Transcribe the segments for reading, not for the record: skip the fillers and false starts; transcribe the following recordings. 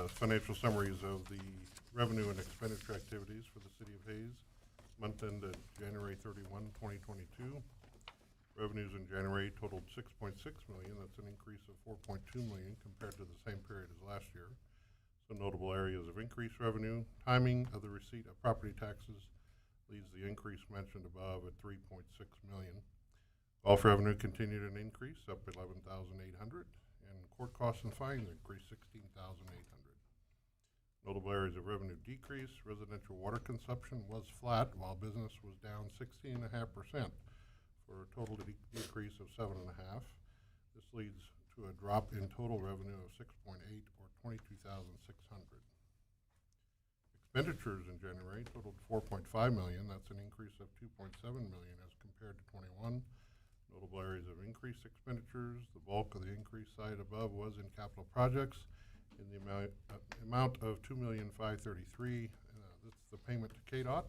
financial summaries of the revenue and expenditure activities for the City of Hayes, month ended January 31, 2022. Revenues in January totaled $6.6 million. That's an increase of $4.2 million compared to the same period as last year. Some notable areas of increased revenue: timing of the receipt of property taxes leads the increase mentioned above at $3.6 million. Golf revenue continued an increase, up $11,800, and court costs and fines increased $16,800. Notable areas of revenue decrease: residential water consumption was flat, while business was down 16.5%, for a total decrease of 7.5%. This leads to a drop in total revenue of 6.8, or $22,600. Expenditures in January totaled $4.5 million. That's an increase of $2.7 million as compared to 21. Notable areas of increased expenditures: the bulk of the increase cited above was in capital projects in the amount of $2,533,000. That's the payment to KDOT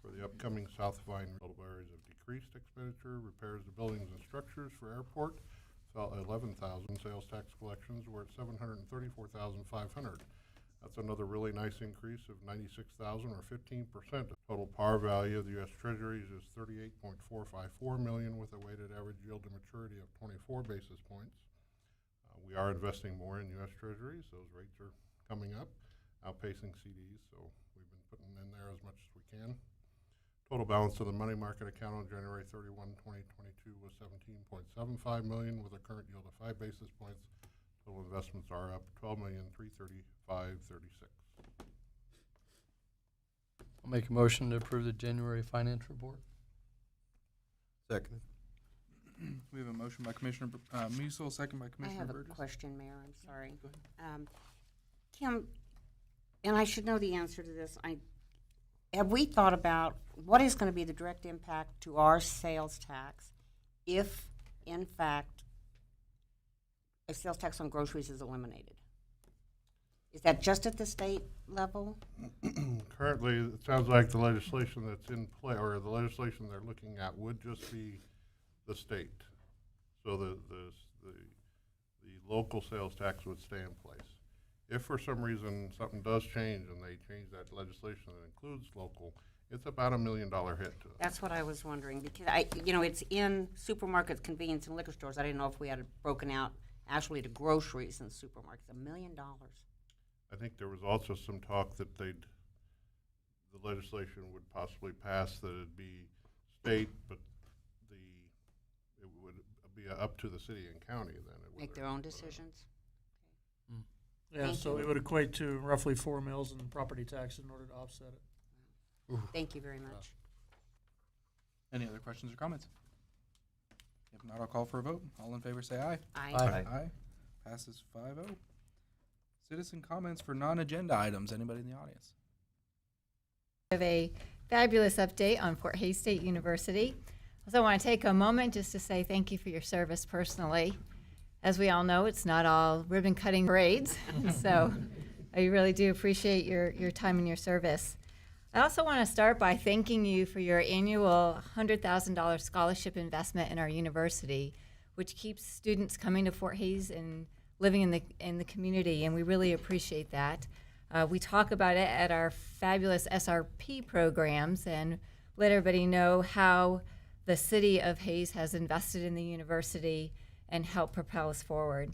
for the upcoming South Vine. Notable areas of decreased expenditure: repairs to buildings and structures for airport fell $11,000. Sales tax collections were at $734,500. That's another really nice increase of $96,000, or 15%. Total par value of the U.S. Treasuries is $38.454 million, with a weighted average yield to maturity of 24 basis points. We are investing more in U.S. Treasuries. Those rates are coming up, outpacing CDs, so we've been putting in there as much as we can. Total balance of the money market account on January 31, 2022 was $17.75 million, with a current yield of 5 basis points. Total investments are up $12,335,36. I'll make a motion to approve the January finance report. Second. We have a motion by Commissioner Musil, second by Commissioner Burgess. I have a question, Mayor. I'm sorry. Go ahead. Kim, and I should know the answer to this. Have we thought about what is going to be the direct impact to our sales tax if, in fact, a sales tax on groceries is eliminated? Is that just at the state level? Currently, it sounds like the legislation that's in play, or the legislation they're looking at, would just be the state. So the local sales tax would stay in place. If for some reason something does change and they change that legislation that includes local, it's about $1 million hit to us. That's what I was wondering, because it's in supermarkets, convenience, and liquor stores. I didn't know if we had it broken out actually to groceries and supermarkets. $1 million. I think there was also some talk that the legislation would possibly pass that it'd be state, but it would be up to the city and county then. Make their own decisions. Yeah, Thank so you. it would equate to roughly $4 million in property tax in order to offset it. Thank you very much. Any other questions or comments? If not, I'll call for a vote. All in favor say aye. Aye. Aye. Aye. Passes 5-0. Citizen comments for non-agenda items. Anybody in the audience? We have a fabulous update on Fort Hays State University. Also, I want to take a moment just to say thank you for your service personally. As we all know, it's not all ribbon cutting parades, so I really do appreciate your time and your service. I also want to start by thanking you for your annual $100,000 scholarship investment in our university, which keeps students coming to Fort Hays and living in the community, and we really appreciate that. We talk about it at our fabulous SRP programs and let everybody know how the city of Hays has invested in the university and helped propel us forward.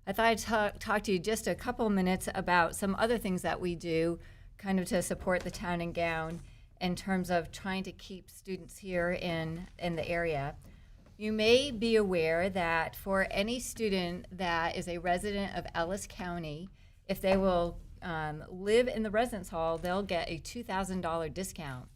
I thought I'd talk to you just a couple minutes about some other things that we do kind of to support the town and gown in terms of trying to keep students here in the area. You may be aware that for any student that is a resident of Ellis County, if they will live in the residence hall, they'll get a $2,000 discount,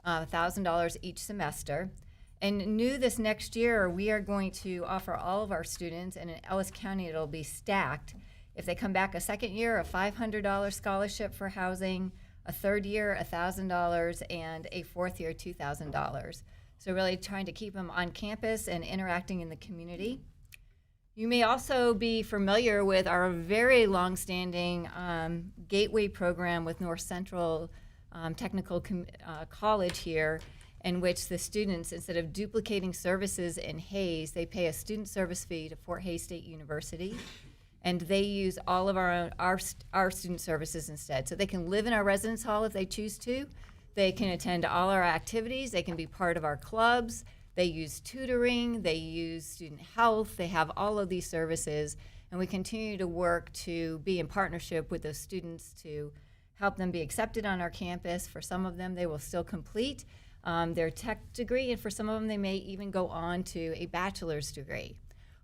$1,000 each semester. And new this next year, we are going to offer all of our students, and in Ellis County it'll be stacked. If they come back a second year, a $500 scholarship for housing, a third year, $1,000, and a fourth year, $2,000. So really trying to keep them on campus and interacting in the community. You may also be familiar with our very long-standing Gateway program with North Central Technical College here, in which the students, instead of duplicating services in Hays, they pay a student service fee to Fort Hays State University. and they use all of our student services instead. So they can live in our residence hall if they choose to. They can attend all our activities. They can be part of our clubs. They use tutoring. They use student health. They have all of these services, and we continue to work to be in partnership with those students to help them be accepted on our campus. For some of them, they will still complete their tech degree, and for some of them, they may even go on to a bachelor's degree.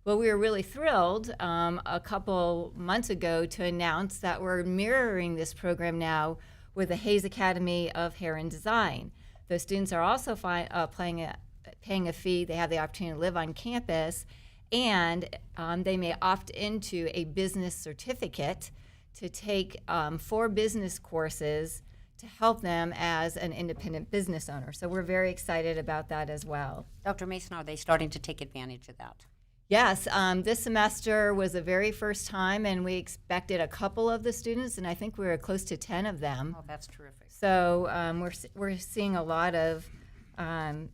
Well, we were really thrilled a couple months ago to announce that we're mirroring this program now with the Hayes Academy of Hair and Design. Those students are also paying a fee. They have the opportunity to live on campus, and they may opt into a business certificate to take 4 business courses to help them as an independent business owner. So we're very excited about that as well. Dr. Mason, are they starting to take advantage of that? Yes, this semester was the very first time, and we expected a couple of the students, and I think we were close to 10 of them. Oh, that's terrific. So we're seeing a lot of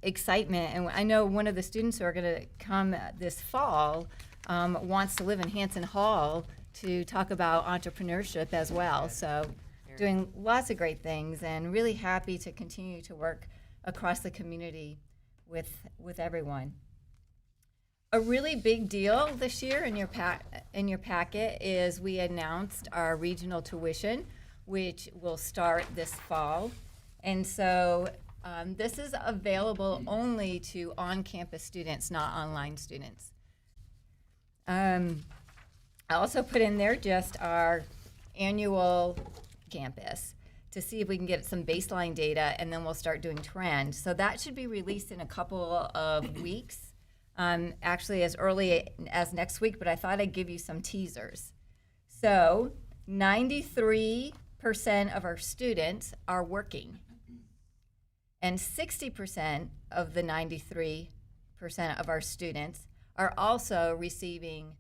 excitement, and I know one of the students who are going to come this fall wants to live in Hanson Hall to talk about entrepreneurship as well. So doing lots of great things, and really happy to continue to work across the community with everyone. A really big deal this year in your packet is we announced our regional tuition, which will start this fall. And so this is available only to on-campus students, not online students. I also put in there just our annual campus to see if we can get some baseline data, and then we'll start doing trend. So that should be released in a couple of weeks. Actually as early as next week, but I thought I'd give you some teasers. So 93% of our students are working, and 60% of the 93% of our students are also receiving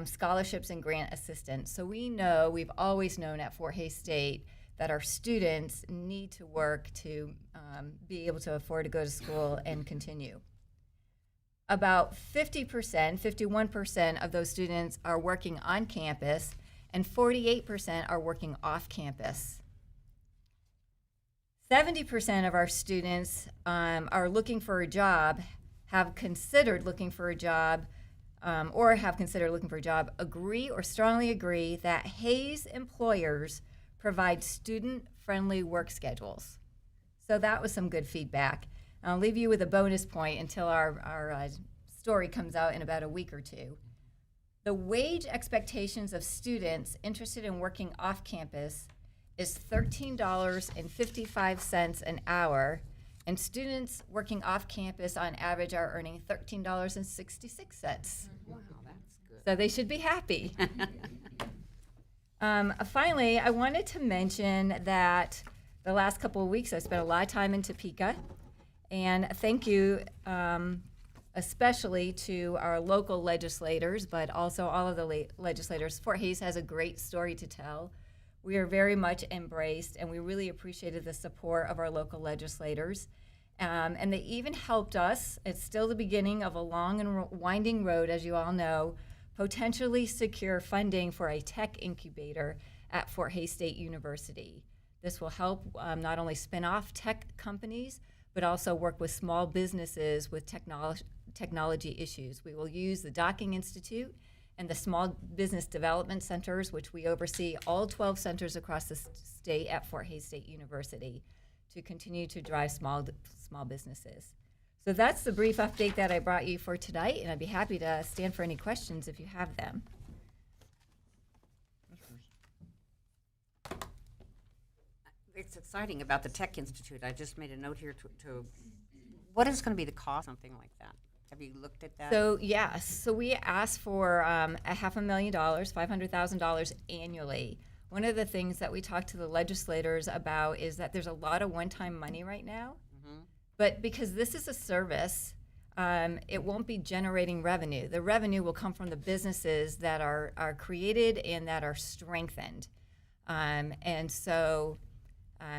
scholarships and grant assistance. So we've always known at Fort Hays State that our students need to work to be able to afford to go to school and continue. About 51% of those students are working on campus, and 48% are working off campus. 70% of our students are looking for a job, have considered looking for a job, agree or strongly agree that Hayes employers provide student-friendly work schedules. So that was some good feedback. I'll leave you with a bonus point until our story comes out in about a week or two. The wage expectations of students interested in working off campus is $13.55 an hour, and students working off campus on average are earning $13.66. Wow, that's good. So they should be happy. Finally, I wanted to mention that the last couple of weeks I spent a lot of time in Topeka. And thank you especially to our local legislators, but also all of the legislators. Fort Hays has a great story to tell. We are very much embraced, and we really appreciated the support of our local legislators. And they even helped us, it's still the beginning of a long and winding road, as you all know, potentially secure funding for a tech incubator at Fort Hays State University. This will help not only spin off tech companies, but also work with small businesses with technology issues. We will use the Docking Institute and the Small Business Development Centers, which we oversee all 12 centers across the state at Fort Hays State University, to continue to drive small businesses. So that's the brief update that I brought you for tonight, and I'd be happy to stand for any questions if you have them. It's exciting about the Tech Institute. I just made a note here to what is going to be the cost, something like that? Have you looked at that? So yes, so we asked for $500,000, $500,000 annually. One of the things that we talked to the legislators about is that there's a lot of one-time money right now, but because this is a service, it won't be generating revenue. The revenue will come from the businesses that are created and that are strengthened. And so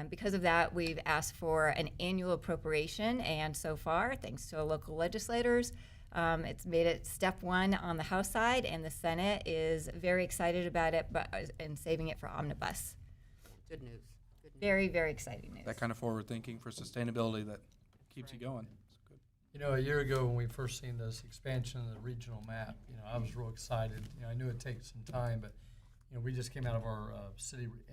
because of that, we've asked for an annual appropriation, and so far, thanks to our local legislators, It's made it step one on the House side, and the Senate is very excited about it, and saving it for omnibus. Good news. Good news. Very, very exciting news. That kind of forward thinking for sustainability that keeps you going. It's good. You know, a year ago when we first seen this expansion of the regional map, you know, I was real excited. You know, I knew it'd take some time, but, you know, we just came out of our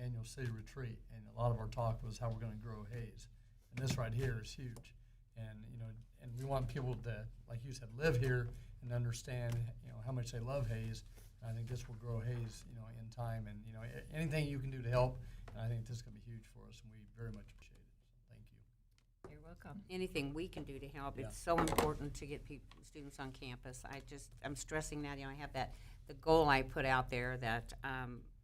annual city retreat, and a lot of our talk was how we're gonna grow Hayes. And this right here is huge. And, you know, and we want people to, like you said, live here and understand, you know, how much they love Hayes. And I think this will grow Hayes, you know, in time. And, you know, anything you can do to help, and I think this is gonna be huge for us, and we very much appreciate it. So thank you. You're welcome. Anything we can do to help, Yeah. it's so important to get students on campus. I'm stressing that, you know, I have the goal I put out there that,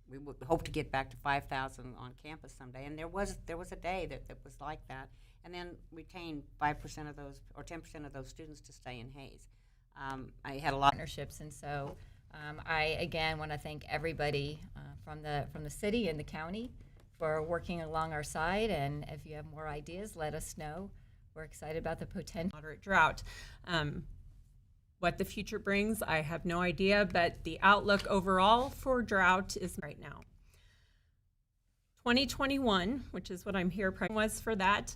we would hope to get back to 5,000 on campus someday, and there was a day that was like that, and then retain 5% of those, or 10% of those students to stay in Hayes. I had a lot. Partnerships, and so I again want to thank everybody from the city and the county for working along our side, and if you have more ideas, let us know. We're excited about the potential. Moderate drought. What the future brings, I have no idea, but the outlook overall for drought is right now. 2021, which is what I'm here, was for that.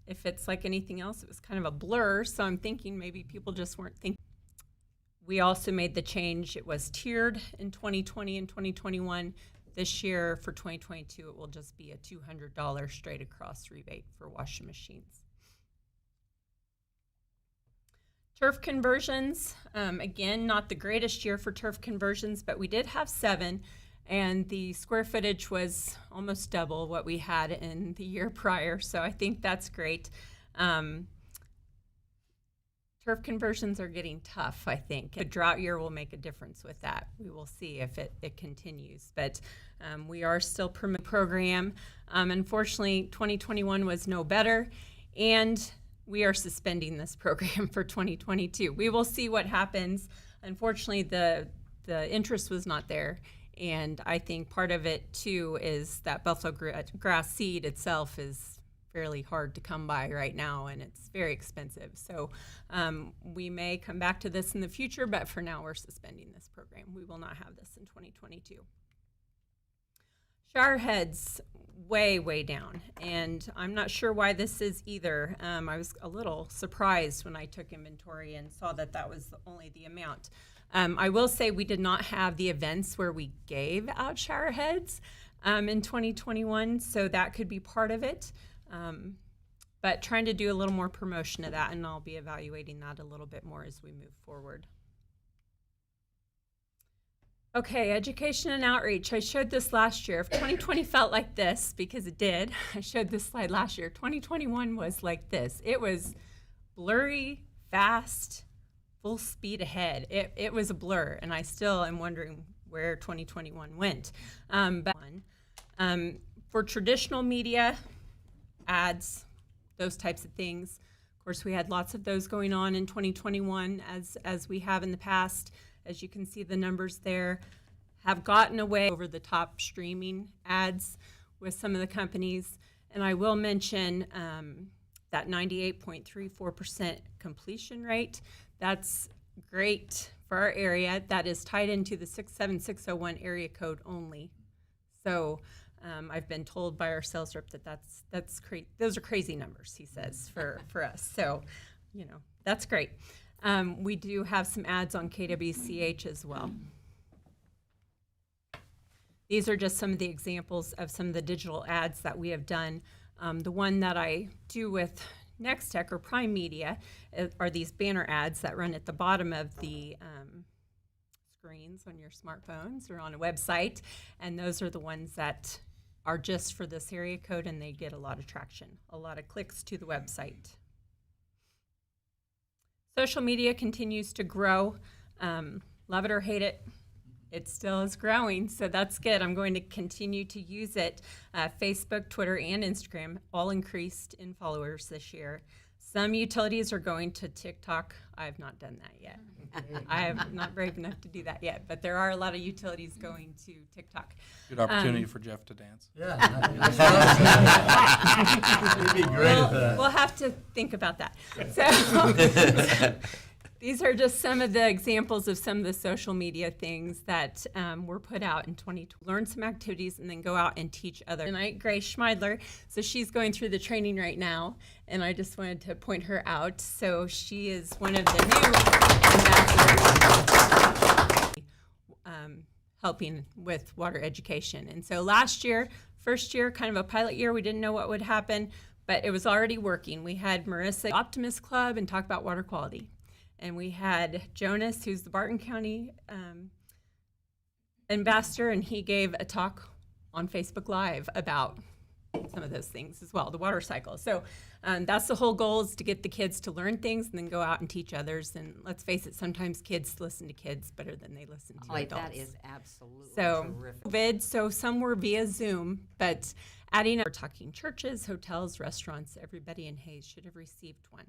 If it's like anything else, it was kind of a blur, so I'm thinking maybe people just weren't thinking. We also made the change. It was tiered in 2020 and 2021. This year, for 2022, it will just be a $200 straight across rebate for washing machines. Turf conversions, again, not the greatest year for turf conversions, but we did have 7, and the square footage was almost double what we had in the year prior, so I think that's great. Turf conversions are getting tough, I think. A drought year will make a difference with that. We will see if it continues, but we are still promoting the program. Unfortunately, 2021 was no better, and we are suspending this program for 2022. We will see what happens. Unfortunately, the interest was not there, and I think part of it too is that buffalo grass seed itself is fairly hard to come by right now, and it's very expensive. So we may come back to this in the future, but for now we're suspending this program. We will not have this in 2022. Shower heads, way down, and I'm not sure why this is either. I was a little surprised when I took inventory and saw that that was only the amount. I will say we did not have the events where we gave out shower heads in 2021, so that could be part of it. But trying to do a little more promotion of that, and I'll be evaluating that a little bit more as we move forward. Okay, education and outreach. I showed this last year. If 2020 felt like this, because it did, I showed this slide last year. 2021 was like this. It was blurry, fast, full speed ahead. It was a blur, and I still am wondering where 2021 went. For traditional media, ads, those types of things, of course, we had lots of those going on in 2021, as we have in the past. As you can see, the numbers there have gotten away over the top streaming ads with some of the companies. And I will mention that 98.34% completion rate. That's great for our area. That is tied into the 67601 area code only. So I've been told by our sales rep that those are crazy numbers, he says, for us. So, you know, that's great. We do have some ads on KWCH as well. These are just some of the examples of some of the digital ads that we have done. The one that I do with Nex-Tech or Prime Media are these banner ads that run at the bottom of the screens on your smartphones or on a website, and those are the ones that are just for this area code, and they get a lot of traction, a lot of clicks to the website. Social media continues to grow. Love it or hate it, it still is growing, so that's good. I'm going to continue to use it. Facebook, Twitter, and Instagram all increased in followers this year. Some utilities are going to TikTok. I have not done that yet. I am not brave enough to do that yet, but there are a lot of utilities going to TikTok. Good opportunity for Jeff to dance. Yeah. You'd be great at that. We'll have to think about that. So, These are just some of the examples of some of the social media things that were put out in 2020. Learn some activities and then go out and teach others. Tonight, Grace Schmeidler, so she's going through the training right now, and I just wanted to point her out. So she is one of the new ambassadors helping with water education. And so last year, first year, kind of a pilot year, we didn't know what would happen, but it was already working. We had Marissa Optimist Club and talk about water quality. And we had Jonas, who's the Barton County ambassador, and he gave a talk on Facebook Live about some of those things as well, the water cycle. So that's the whole goal, is to get the kids to learn things and then go out and teach others. And let's face it, sometimes kids listen to kids better than they listen to adults. That is absolutely So terrific. COVID, so some were via Zoom, but we're talking churches, hotels, restaurants. Everybody in Hayes should have received one.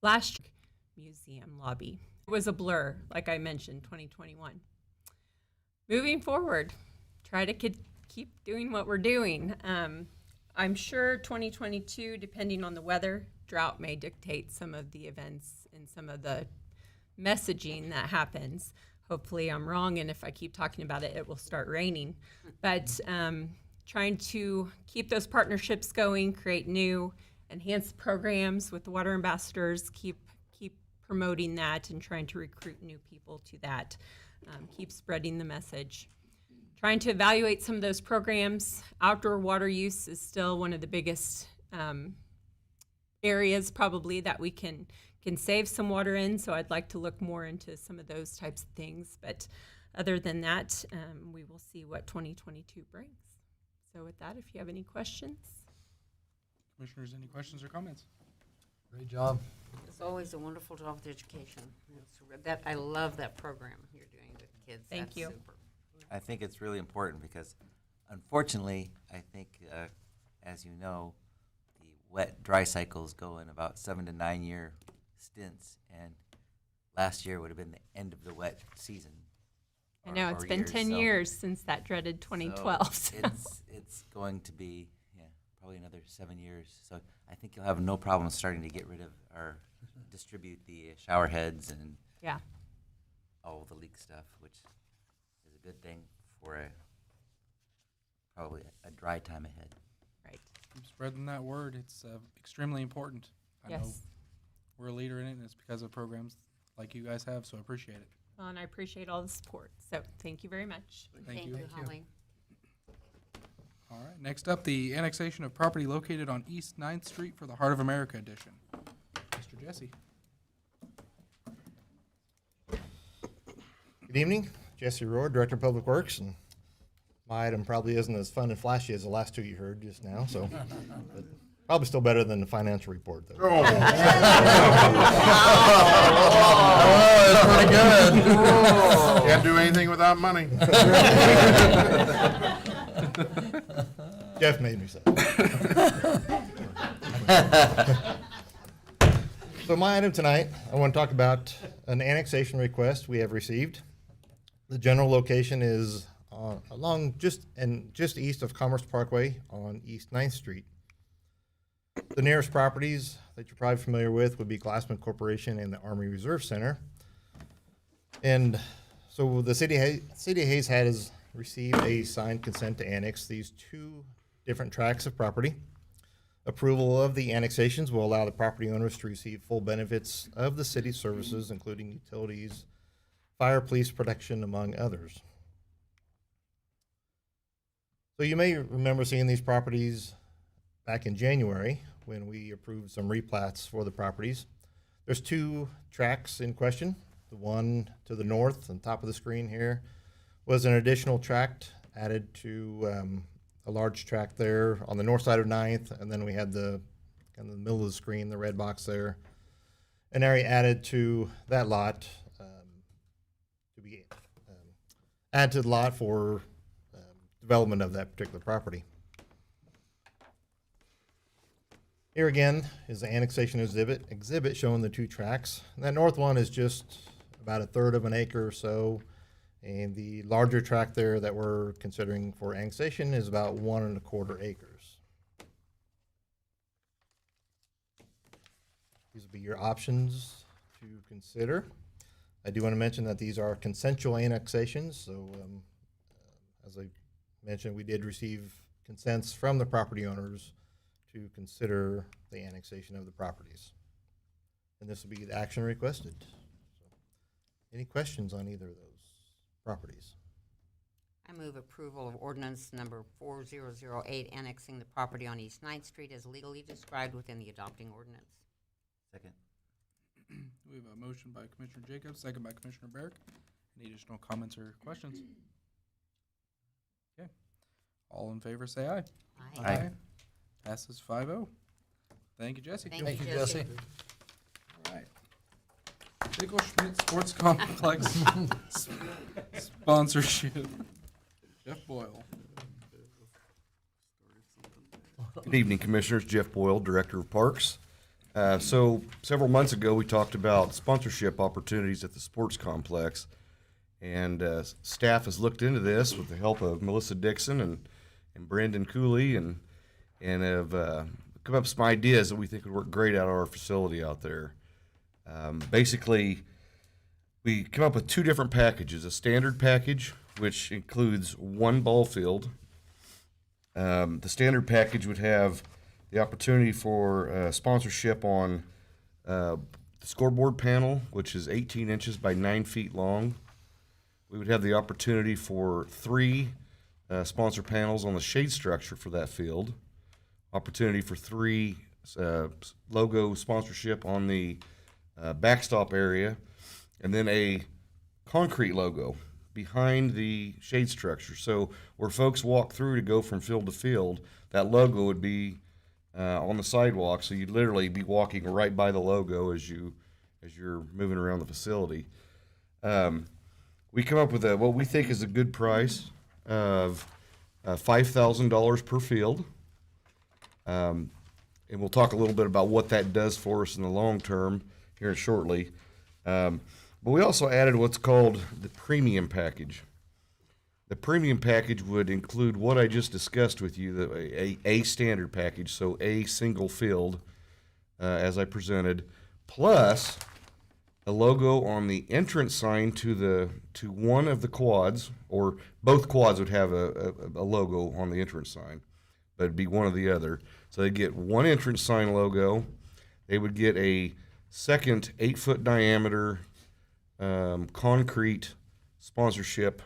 Last year, museum lobby. It was a blur, like I mentioned, 2021. Moving forward, try to keep doing what we're doing. I'm sure 2022, depending on the weather, drought may dictate some of the events and some of the messaging that happens. Hopefully I'm wrong, and if I keep talking about it, it will start raining. But trying to keep those partnerships going, create new enhanced programs with the water ambassadors, keep promoting that and trying to recruit new people to that, keep spreading the message. Trying to evaluate some of those programs. Outdoor water use is still one of the biggest areas probably that we can save some water in, so I'd like to look more into some of those types of things. But other than that, we will see what 2022 brings. So with that, if you have any questions. Commissioners, any questions or comments? Great job. It's always a wonderful job with education. I love that program you're doing with kids. Thank That's you. super. I think it's really important because, unfortunately, I think, as you know, the wet-dry cycles go in about 7 to 9 year stints, and last year would have been the end of the wet season. I know, it's been 10 so- years since that dreaded 2012. So it's going to be, probably another 7 years. So I think you'll have no problem starting to get rid of or distribute the shower heads and Yeah. all the leak stuff, which is a good thing for probably a dry time ahead. Right. Keep spreading that word. It's extremely important. I know Yes. we're a leader in it, and it's because of programs like you guys have, so I appreciate it. Well, and I appreciate all the support. So thank you very much. Thank you. Holly. All right, next up, the annexation of property located on East 9th Street for the Heart of America edition. Mr. Jesse. Good evening, Jesse Rohr, Director of Public Works, and my item probably isn't as fun and flashy as the last two you heard just now, so but probably still better than the financial report, though. Oh, that's pretty good. Can't do anything without money. Jeff made me say. So my item tonight, I want to talk about an annexation request we have received. The general location is along just east of Commerce Parkway on East 9th Street. The nearest properties that you're probably familiar with would be Glassman Corporation and the Army Reserve Center. And so the City of Hayes has received a signed consent to annex these two different tracts of property. Approval of the annexations will allow the property owners to receive full benefits of the city services, including utilities, fire, police protection, among others. So you may remember seeing these properties back in January when we approved some replats for the properties. There's two tracts in question. The one to the north on top of the screen here was an additional tract added to a large tract there on the north side of 9th, and then we had in the middle of the screen, the red box there, an area added to that lot to be added to the lot for development of that particular property. Here again is the annexation exhibit showing the two tracts. And that north one is just about 1/3 of an acre or so. And the larger tract there that we're considering for annexation is about 1¼ acres. These will be your options to consider. I do want to mention that these are consensual annexations, so as I mentioned, we did receive consents from the property owners to consider the annexation of the properties. And this will be the action requested. So, any questions on either of those properties? I move approval of ordinance number 4008, annexing the property on East 9th Street as legally described within the adopting ordinance. Second. We have a motion by Commissioner Jacobs, second by Commissioner Barrick. Any additional comments or questions? Okay. All in favor, say aye. Aye. Passes 5-0. Thank you, Jesse. Thank you, Jesse. All right. Pickle Schmidt Sports Complex sponsorship. Jeff Boyle. Good evening, Commissioners. Jeff Boyle, Director of Parks. So several months ago, we talked about sponsorship opportunities at the sports complex. And staff has looked into this with the help of Melissa Dixon and Brendan Cooley and have come up with some ideas that we think would work great out of our facility out there. Basically, we come up with two different packages. A standard package, which includes one ball field. The standard package would have the opportunity for sponsorship on the scoreboard panel, which is 18 inches by 9 feet long. We would have the opportunity for 3 sponsor panels on the shade structure for that field. Opportunity for 3 logo sponsorship on the backstop area, and then a concrete logo behind the shade structure. So where folks walk through to go from field to field, that logo would be on the sidewalk, so you'd literally be walking right by the logo as you're moving around the facility. We come up with what we think is a good price of $5,000 per field. And we'll talk a little bit about what that does for us in the long term here shortly. But we also added what's called the premium package. The premium package would include what I just discussed with you, a standard package, so a single field, as I presented, plus a logo on the entrance sign to one of the quads, or both quads would have a logo on the entrance sign, but it'd be one or the other. So they'd get one entrance sign logo. They would get a second 8-foot diameter concrete sponsorship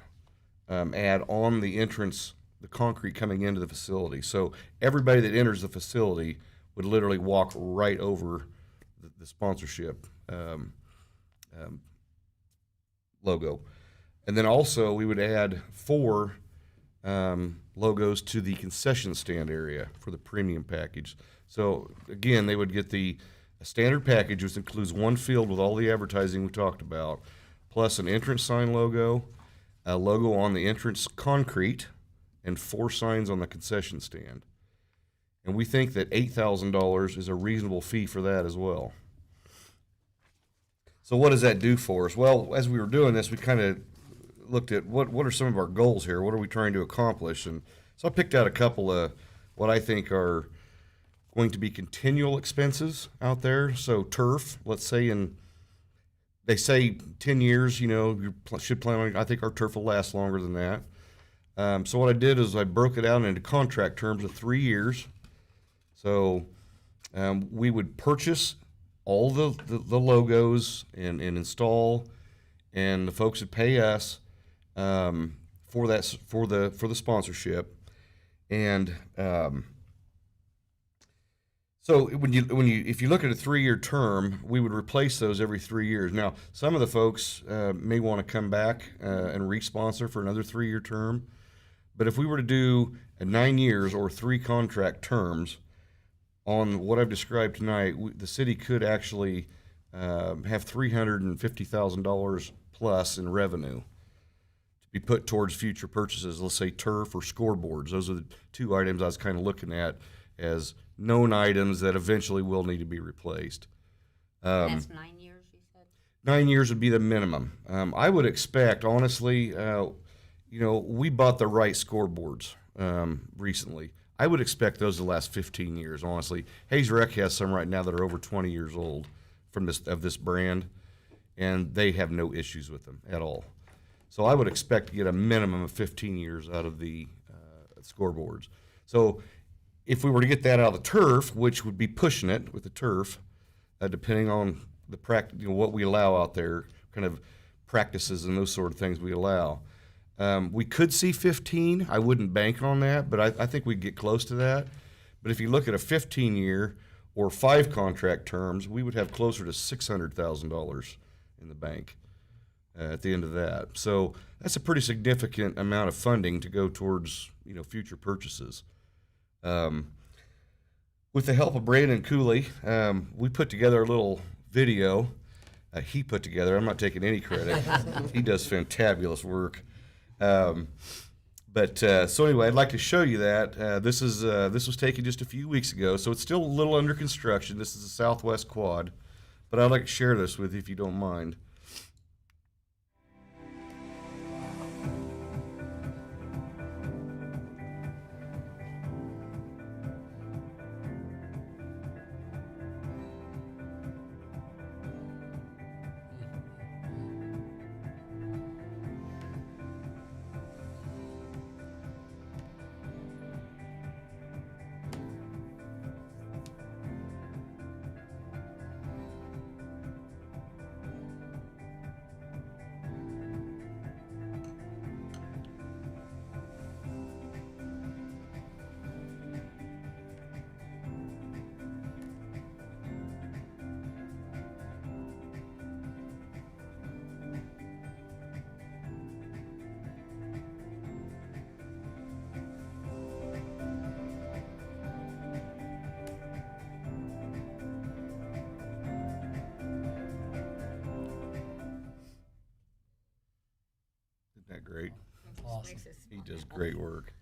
ad on the entrance, the concrete coming into the facility. So everybody that enters the facility would literally walk right over the sponsorship logo. And then also we would add 4 logos to the concession stand area for the premium package. So again, they would get the standard package, which includes one field with all the advertising we talked about, plus an entrance sign logo, a logo on the entrance concrete, and 4 signs on the concession stand. And we think that $8,000 is a reasonable fee for that as well. So what does that do for us? Well, as we were doing this, we kind of looked at what are some of our goals here? What are we trying to accomplish? And so I picked out a couple of what I think are going to be continual expenses out there. So turf, let's say they say 10 years, you should plan on, I think our turf will last longer than that. So what I did is I broke it out into contract terms of 3 years. So we would purchase all the logos and install, and the folks would pay us for the sponsorship. And so if you look at a 3-year term, we would replace those every 3 years. Now, some of the folks may want to come back and re-sponsor for another 3-year term. But if we were to do 9 years or 3 contract terms on what I've described tonight, the city could actually have $350,000 plus in revenue to be put towards future purchases. Let's say turf or scoreboards. Those are the 2 items I was kind of looking at as known items that eventually will need to be replaced. That's 9 years, you said? 9 years would be the minimum. I would expect, honestly, we bought the right scoreboards recently. I would expect those to last 15 years, honestly. Hayes Rec has some right now that are over 20 years old. from this brand, and they have no issues with them at all. So I would expect to get a minimum of 15 years out of the scoreboards. So if we were to get that out of the turf, which would be pushing it with the turf, depending on the what we allow out there, kind of practices and those sort of things we allow. We could see 15. I wouldn't bank on that, but I think we'd get close to that. But if you look at a 15-year or 5 contract terms, we would have closer to $600,000 in the bank at the end of that. So that's a pretty significant amount of funding to go towards future purchases. With the help of Brandon Cooley, we put together a little video. He put together. I'm not taking any credit. He does fantabulous work. So anyway, I'd like to show you that. This was taken just a few weeks ago, so it's still a little under construction. This is the Southwest Quad, but I'd like to share this with you if you don't mind. Isn't that great? Awesome. He does great work.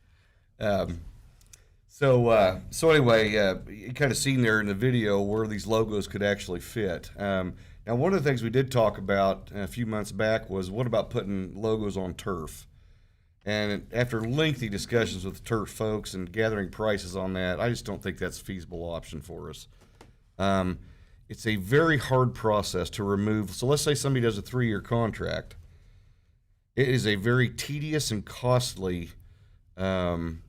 So anyway, you kind of seen there in the video where these logos could actually fit. Now, one of the things we did talk about a few months back was what about putting logos on turf? And after lengthy discussions with the turf folks and gathering prices on that, I just don't think that's a feasible option for us. It's a very hard process to remove. So let's say somebody does a 3-year contract. It is a very tedious and costly amount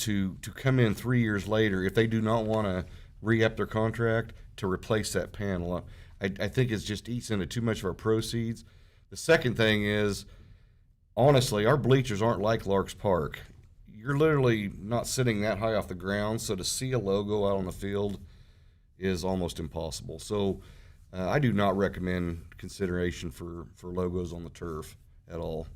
to come in 3 years later if they do not want to re-up their contract to replace that panel. I think it just eats into too much of our proceeds. The second thing is, honestly, our bleachers aren't like Larks Park. You're literally not sitting that high off the ground, so to see a logo out on the field is almost impossible. So I do not recommend consideration for logos on the turf at all.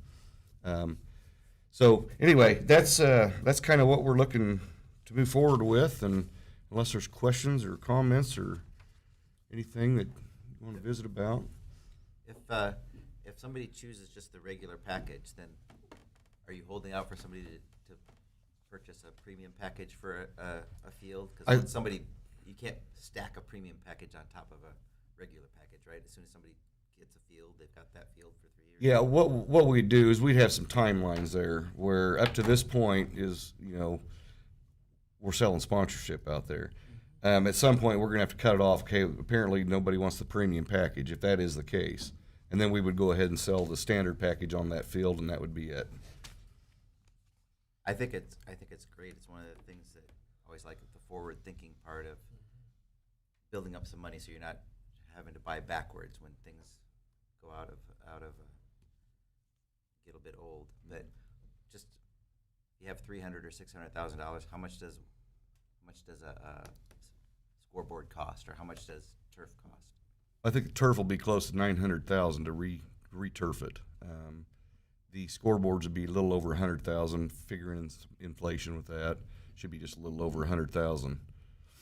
So anyway, that's kind of what we're looking to move forward with, and unless there's questions or comments or anything that you want to visit about. If somebody chooses just the regular package, then are you holding out for somebody to purchase a premium package for a field? Because somebody, you can't stack a premium package on top of a regular package, right? As soon as somebody gets a field, they've got that field for 3 years. Yeah, what we do is we'd have some timelines there where up to this point is, we're selling sponsorship out there. At some point, we're going to have to cut it off. Okay, apparently nobody wants the premium package, if that is the case. And then we would go ahead and sell the standard package on that field, and that would be it. I think it's great. It's one of the things that I always like the forward-thinking part of building up some money, so you're not having to buy backwards when things go out of get a bit old. That just you have $300,000 or $600,000. How much does a scoreboard cost, or how much does turf cost? I think the turf will be close to $900,000 to re-turf it. The scoreboards would be a little over $100,000. Figuring in inflation with that, should be just a little over $100,000.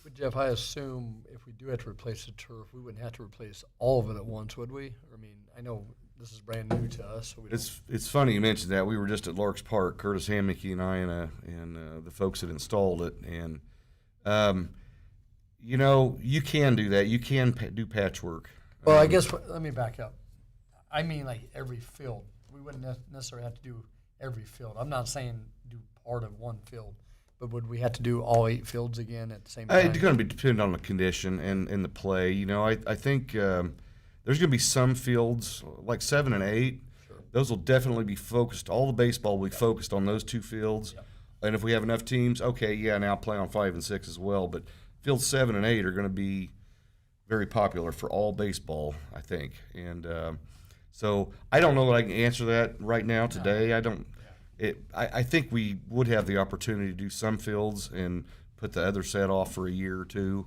But Jeff, I assume if we do have to replace the turf, we wouldn't have to replace all of it at once, would we? I mean, I know this is brand new to us. So It's funny you mentioned that. We were just at Larks Park, Curtis Hamnicky and I and the folks that installed it, and you can do that. You can do patchwork. Well, I guess let me back up. I mean, like every field. We wouldn't necessarily have to do every field. I'm not saying do part of one field. But would we have to do all 8 fields again at the same time? It's going to be dependent on the condition and the play. You know, I think there's going to be some fields like 7 and 8. Sure. Those will definitely be focused. All the baseball will be focused on those 2 fields. Yep. And if we have enough teams, okay, yeah, now play on 5 and 6 as well. But fields 7 and 8 are going to be very popular for all baseball, I think. And so I don't know that I can answer that right now today. I don't. I think we would have the opportunity to do some fields and put the other set off for a year or 2,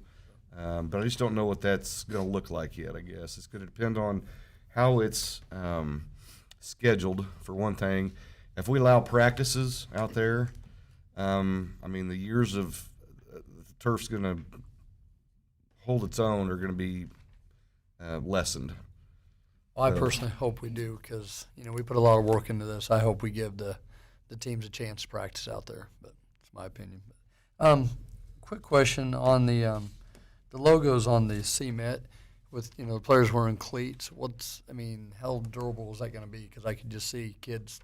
but I just don't know what that's going to look like yet. I guess it's going to depend on how it's scheduled. For one thing, if we allow practices out there, I mean the years of the turf's going to hold its own are going to be lessened. Well, I personally hope we do because, you know, we put a lot of work into this. I hope we give the teams a chance to practice out there, but it's my opinion. Quick question on the logos on the cement with, you know, the players wearing cleats. How durable is that going to be? Because I could just see kids,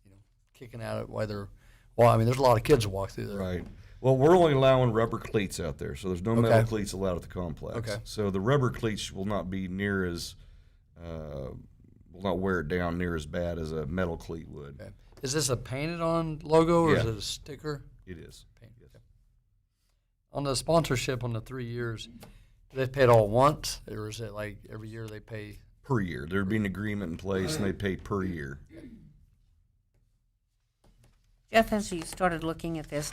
you know, kicking at it while they're, there's a lot of kids that walk through there. Right. Well, we're only allowing rubber cleats out there, so there's no metal Okay. cleats allowed at the complex. Okay. So the rubber cleats will not be near as, will not wear it down near as bad as a metal cleat would. Okay. Is this a painted on logo or is Yeah. it a sticker? It is. Painted. Yes. Okay. On the sponsorship on the 3 years, do they pay it all once or is it like every year they pay? Per year. There'd be an agreement in place, and they pay per year. Jeff, as you started looking at this,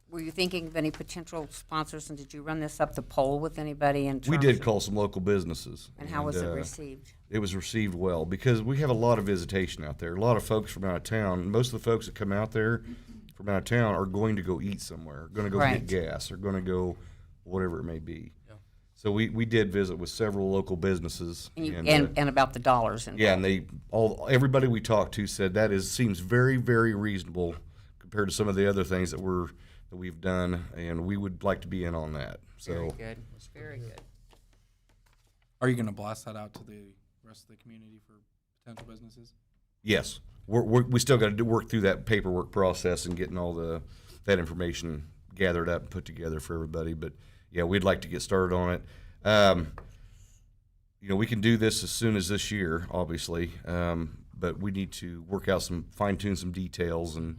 were you thinking of any potential sponsors, and did you run this up the pole with anybody in terms We did of- call some local businesses. And how was it received? It was received well because we have a lot of visitation out there. A lot of folks from out of town. Most of the folks that come out there from out of town are going to go eat somewhere, going to go Right. get gas, or going to go whatever it may be. Yeah. So we did visit with several local businesses. And about the dollars involved. Yeah, and everybody we talked to said seems very, very reasonable compared to some of the other things that we've done, and we would like to be in on that. Very So good, very good. Are you going to blast that out to the rest of the community for potential businesses? yes, we still got to work through that paperwork process and getting all that information gathered up and put together for everybody. But yeah, we'd like to get started on it. You know, we can do this as soon as this year, obviously, but we need to work out fine tune some details and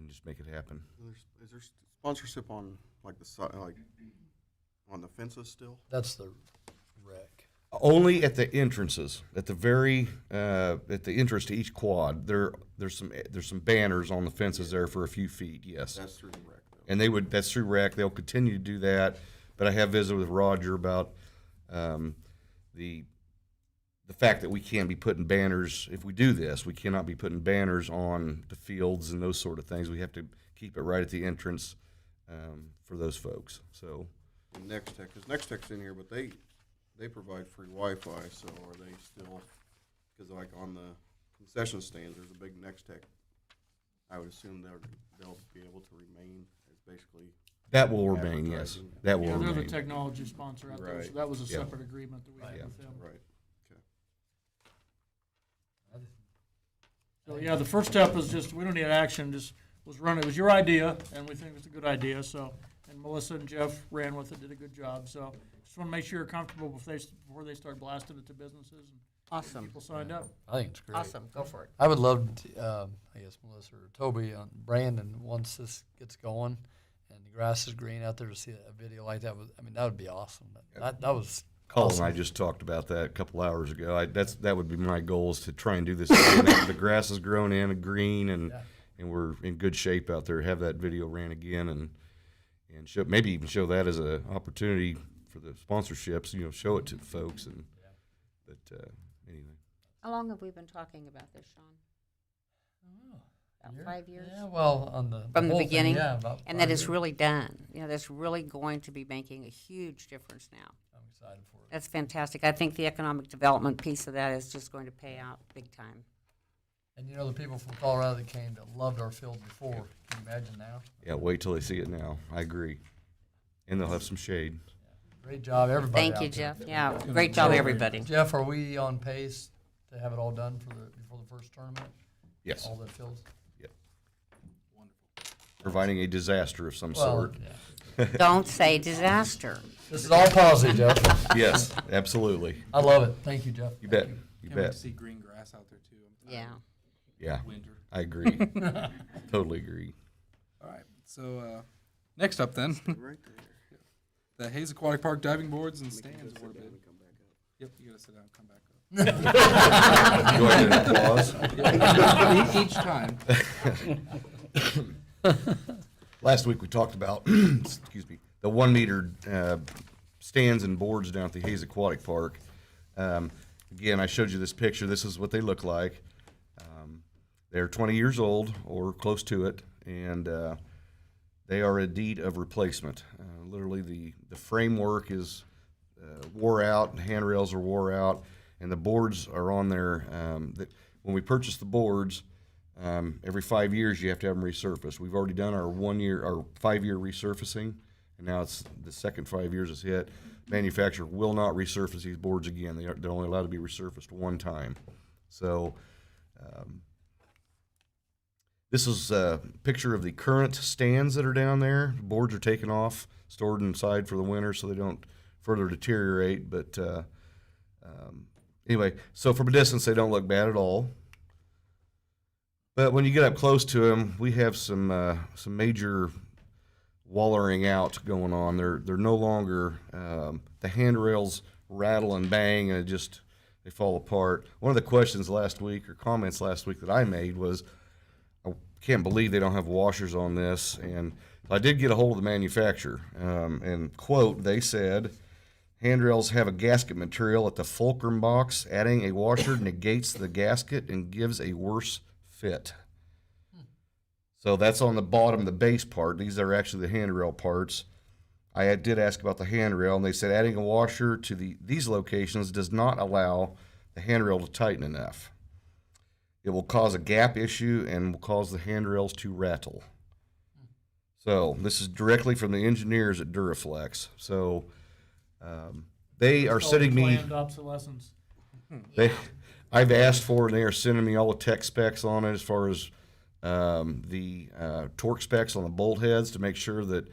just make it happen. Is there sponsorship on like on the fences still? That's the rec. Only at the entrances, at the entrance to each quad. There's some banners on the fences there for a few feet. Yes, That's through the rec though. and that's through rec. They'll continue to do that. But I have visited with Roger about the fact that we can't be putting banners. If we do this, we cannot be putting banners on the fields and those sort of things. We have to keep it right at the entrance for those folks. So Nex-Tech, because Nex-Tech's in here, but they provide free Wi-Fi, so are they still, because like on the concession stands, there's a big Nex-Tech. I would assume they'll be able to remain as basically. that will remain. Yes, Advertising. that will Yeah, they're the remain. technology sponsor out there, so Right. that was a Yeah. separate agreement that we had Yeah. with them. Right. So, yeah, the first step is just, we don't need action, just it was your idea, and we think it's a good idea, so, and Melissa and Jeff ran with it, did a good job, so just want to make sure you're comfortable before they start blasting it to businesses and Awesome, people signed up. I think it's great. awesome, go for it. I would love to, I guess Melissa or Toby, Brandon, once this gets going and the grass is green out there, to see a video like that, that would be awesome. That was Colin awesome. and I just talked about that a couple hours ago. That would be my goal, is to try and do this again. The grass is grown in and green, and we're in good shape out there. Have that video ran again, and maybe even show that as an opportunity for the sponsorships. You know, show it to the folks. But anyway, How long have we been talking about this, Sean? About 5 years? Yeah, well, From the whole thing, beginning? yeah, about And 5 that it's years. really done. That's really going to be making a huge difference now. I'm excited for it. That's fantastic. I think the economic development piece of that is just going to pay out big time. And you know, the people from Colorado that came that loved our field before, can you imagine now? yeah, wait till they see it now. I agree, and they'll have some shade. Great job, everybody. Thank you, out there. Jeff. Yeah, great job, everybody. Jeff, are we on pace to have it all done before the first tournament? Yes. All the fields? Yep. providing a disaster of some Well, sort. yeah. Don't say disaster. This is all positive, Jeff. Yes, absolutely. I love it. Thank you, Jeff. You bet. Thank You Can't wait bet. to see green grass out there too. I'm Yeah. tired Yeah, of winter. I agree. Totally agree. All right. So next up then, Right there. the Hayes Aquatic Park diving boards and Make him stands go award sit down bid. and come back up. Yep, you gotta sit down and come back up. Go ahead and applause. Each time. Last week we talked about, excuse me, the 1 meter stands and boards down at the Hayes Aquatic Park. Again, I showed you this picture. This is what they look like. They're 20 years old or close to it, and they are in need of replacement. Literally, the framework is wore out, handrails are wore out, and the boards are on there. When we purchased the boards, every 5 years you have to have them resurfaced. We've already done our 5-year resurfacing, and now it's the second 5 years is hit. Manufacturer will not resurface these boards again. They're only allowed to be resurfaced one time. So this is a picture of the current stands that are down there. The boards are taken off, stored inside for the winter so they don't further deteriorate. But anyway, so from a distance they don't look bad at all. But when you get up close to them, we have some major wallering out going on. They're no longer the handrails rattle and bang and they fall apart. One of the questions last week or comments last week that I made was, I can't believe they don't have washers on this. And I did get a hold of the manufacturer, and quote, they said, handrails have a gasket material at the fulcrum box. Adding a washer negates the gasket and gives a worse fit. So that's on the bottom, the base part. These are actually the handrail parts. I did ask about the handrail, and they said adding a washer to these locations does not allow the handrail to tighten enough. It will cause a gap issue and will cause the handrails to rattle. So this is directly from the engineers at Duraflex. So they are sending me. Planned obsolescence. I've asked for, and they are sending me all the tech specs on it as far as the torque specs on the bolt heads to make sure that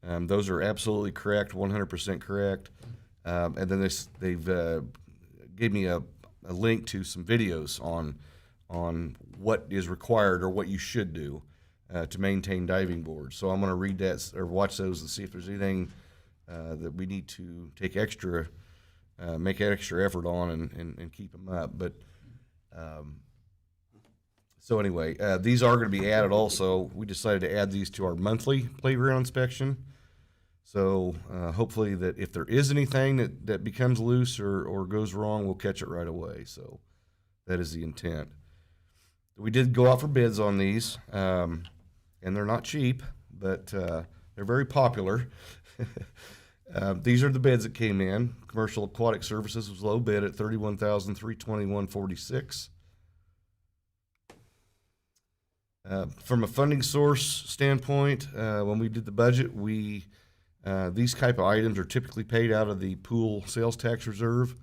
those are absolutely correct, 100% correct. And then they've gave me a link to some videos on what is required or what you should do to maintain diving boards. So I'm going to read that or watch those and see if there's anything that we need to take make extra effort on and keep them up. But so anyway, these are going to be added also. We decided to add these to our monthly playground inspection. So hopefully that if there is anything that becomes loose or goes wrong, we'll catch it right away. So that is the intent. We did go out for bids on these, and they're not cheap, but they're very popular. These are the bids that came in. Commercial Aquatic Services was low bid at $31,321.46. From a funding source standpoint, when we did the budget, these type of items are typically paid out of the pool sales tax reserve.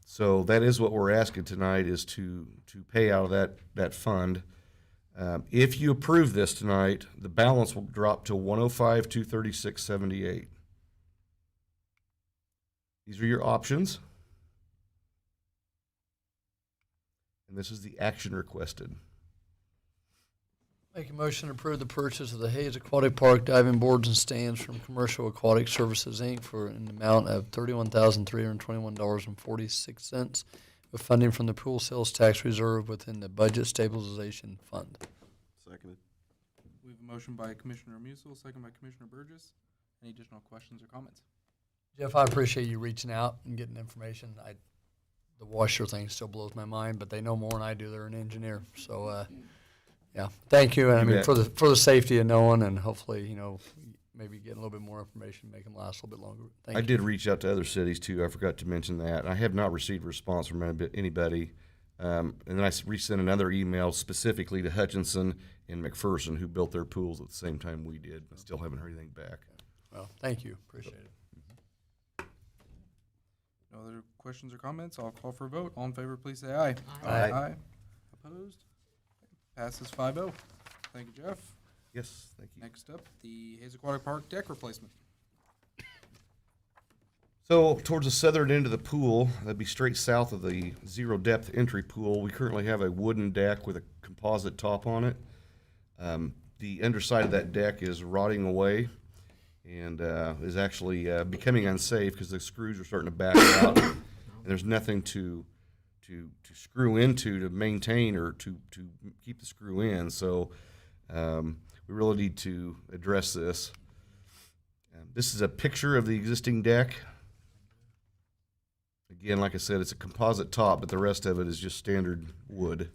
So that is what we're asking tonight, is to pay out of that fund. If you approve this tonight, the balance will drop to $105,236.78. These are your options. And this is the action requested. Make a motion to approve the purchase of the Hayes Aquatic Park diving boards and stands from Commercial Aquatic Services, Inc. for an amount of $31,321.46, with funding from the pool sales tax reserve within the budget stabilization fund. Seconded. We have a motion by Commissioner Musil, second by Commissioner Burgess. Any additional questions or comments? Jeff, I appreciate you reaching out and getting information. The washer thing still blows my mind, but they know more than I do. They're an engineer, so yeah. Thank you, and I You mean bet. for the safety of knowing, and hopefully maybe getting a little bit more information, make them last a little bit longer. Thank I you. did reach out to other cities too. I forgot to mention that. I have not received a response from anybody. And then I resent another email specifically to Hutchinson and McPherson, who built their pools at the same time we did. I still haven't heard anything back. Well, thank you. Appreciate it. No other questions or comments? I'll call for a vote. All in favor, please say aye. Aye. Aye. Opposed? Passes 5-0. Thank you, Jeff. Yes, thank you. Next up, the Hayes Aquatic Park deck replacement. So towards the southern end of the pool, that'd be straight south of the zero depth entry pool, we currently have a wooden deck with a composite top on it. The underside of that deck is rotting away and is actually becoming unsafe because the screws are starting to back out. And there's nothing to screw into to maintain or to keep the screw in. So we really need to address this. This is a picture of the existing deck. Again, like I said, it's a composite top, but the rest of it is just standard wood.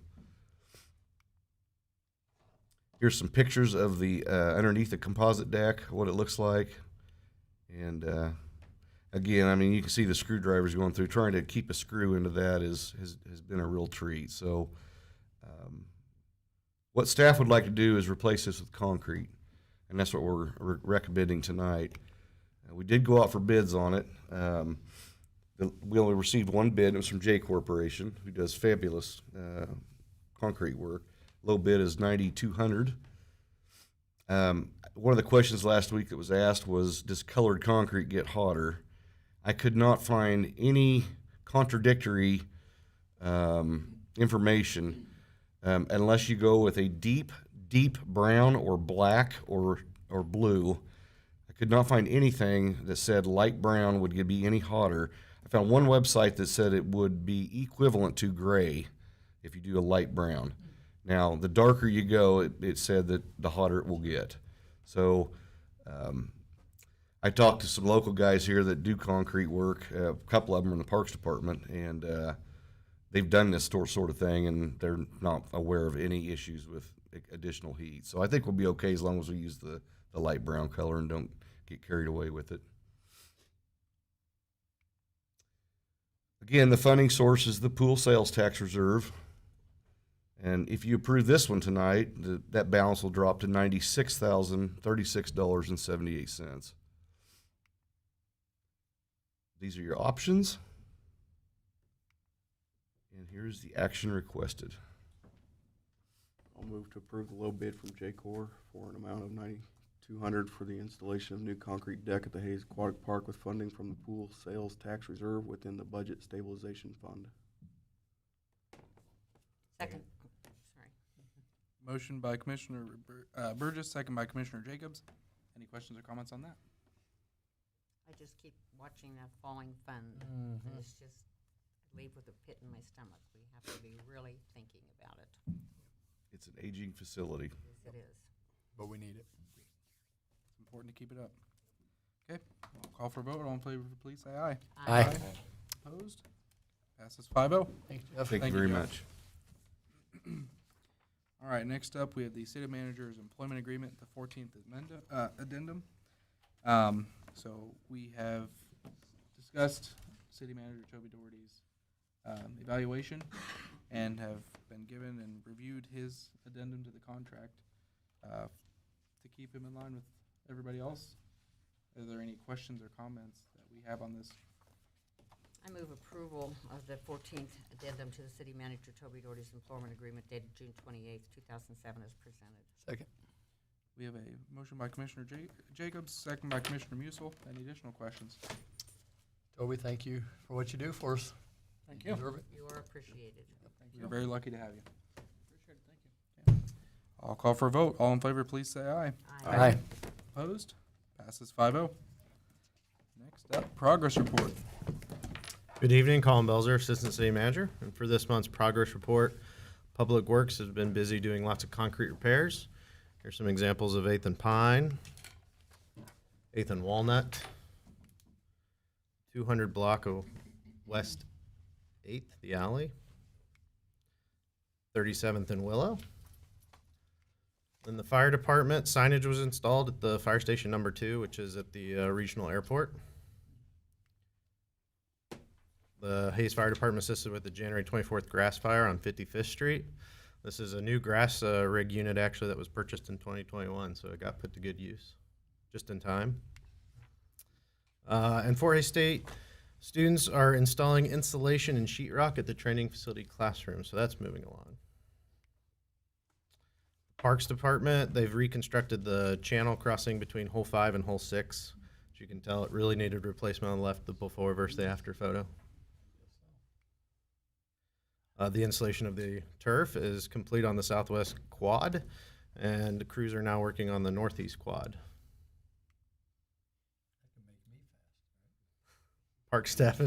Here's some pictures of the underneath the composite deck, what it looks like. And again, I mean, you can see the screwdrivers going through. Trying to keep a screw into that has been a real treat. So what staff would like to do is replace this with concrete, and that's what we're recommending tonight. We did go out for bids on it. We only received one bid. It was from J Corporation, who does fabulous concrete work. Low bid is $9,200. One of the questions last week that was asked was, does colored concrete get hotter? I could not find any contradictory information unless you go with a deep brown or black or blue. I could not find anything that said light brown would be any hotter. I found one website that said it would be equivalent to gray if you do a light brown. Now, the darker you go, it said that the hotter it will get. So I talked to some local guys here that do concrete work, a couple of them in the Parks Department, and they've done this sort of thing, and they're not aware of any issues with additional heat. So I think we'll be okay as long as we use the light brown color and don't get carried away with it. Again, the funding source is the pool sales tax reserve. And if you approve this one tonight, that balance will drop to $96,036.78. These are your options. And here's the action requested. I'll move to approve the low bid from J-Corp for an amount of $9,200 for the installation of new concrete deck at the Hayes Aquatic Park with funding from the pool sales tax reserve within the budget stabilization fund. Second. Motion by Commissioner Burgess, second by Commissioner Jacobs. Any questions or comments on that? I just keep watching that falling fund, and it's just, I leave with a pit in my stomach. We have to be really thinking about it. It's an aging facility. Yes, it is. But we need it. It's important to keep it up. Okay, I'll call for a vote. All in favor, please say aye. Aye. Opposed? Passes 5-0. Thank you, Jeff. Thank you Thank you, very Jeff. much. All right, next up, we have the city manager's employment agreement, the 14th addendum. So we have discussed city manager Toby Doherty's evaluation and have been given and reviewed his addendum to the contract to keep him in line with everybody else. Are there any questions or comments that we have on this? I move approval of the 14th addendum to the city manager Toby Doherty's employment agreement dated June 28th, 2007 as presented. Second. We have a motion by Commissioner Jacobs, second by Commissioner Musil. Any additional questions? Toby, thank you for what you do for us. Thank you. Deserve it. You are appreciated. We're very lucky to have you. Appreciate it, thank you. I'll call for a vote. All in favor, please say aye. Aye. Opposed? Passes 5-0. Next up, progress report. Good evening, Colin Belzer, Assistant City Manager. And for this month's progress report, Public Works has been busy doing lots of concrete repairs. Here's some examples of 8th and Pine, 8th and Walnut, 200 block of West 8th, the alley, 37th and Willow. Then the fire department signage was installed at the fire station number 2, which is at the regional airport. The Hayes Fire Department assisted with the January 24th grass fire on 55th Street. This is a new grass rig unit actually that was purchased in 2021, so it got put to good use just in time. And for Hayes State, students are installing insulation and sheetrock at the training facility classroom, so that's moving along. Parks Department, they've reconstructed the channel crossing between hole 5 and hole 6. As you can tell, it really needed replacement on the left, the before versus the after photo. The installation of the turf is complete on the southwest quad, and the crews are now working on the northeast quad. Park staff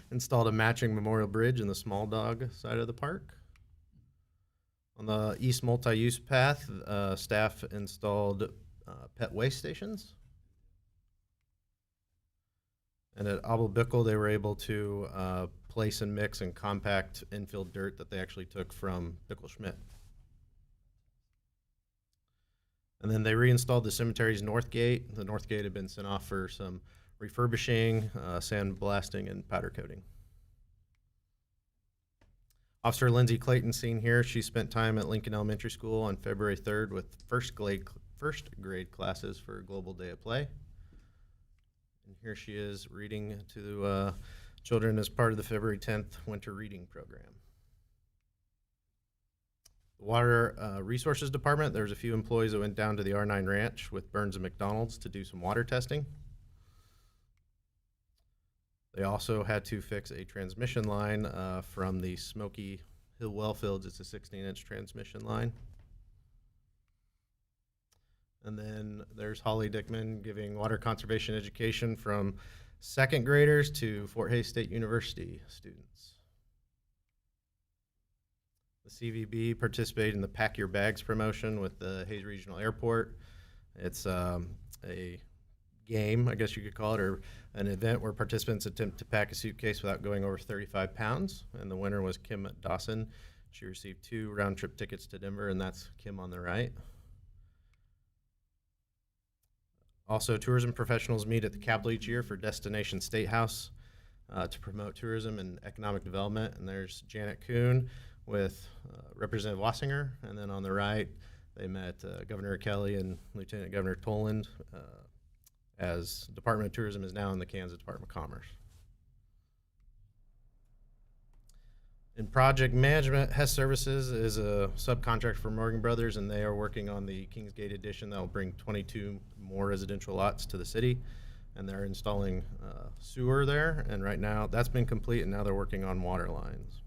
installed a matching memorial bridge in the small dog side of the park. On the east multi-use path, staff installed pet waste stations. And at Abel Bickel, they were able to place and mix and compact infield dirt that they actually took from Bickel Schmidt. And then they reinstalled the cemetery's north gate. The north gate had been sent off for some refurbishing, sandblasting, and powder coating. Officer Lindsay Clayton seen here. She spent time at Lincoln Elementary School on February 3rd with first grade classes for Global Day of Play. And here she is reading to children as part of the February 10th Winter Reading Program. The Water Resources Department, there's a few employees that went down to the R9 Ranch with Burns and McDonald's to do some water testing. They also had to fix a transmission line from the Smoky Hill well fields. It's a 16-inch transmission line. And then there's Holly Dickman giving water conservation education from second graders to Fort Hays State University students. The CVB participated in the Pack Your Bags promotion with the Hays Regional Airport. It's a game, I guess you could call it, or an event where participants attempt to pack a suitcase without going over 35 pounds. And the winner was Kim Dawson. She received 2 round-trip tickets to Denver, and that's Kim on the right. Also, tourism professionals meet at the Capitol each year for Destination State House to promote tourism and economic development. And there's Janet Kuhn with Representative Wassinger. And then on the right, they met Governor Kelly and Lieutenant Governor Toland, as Department of Tourism is now in the Kansas Department of Commerce. In project management, Hess Services is a subcontract for Morgan Brothers, and they are working on the Kingsgate addition that will bring 22 more residential lots to the city. And they're installing sewer there, and right now that's been complete, and now they're working on water lines.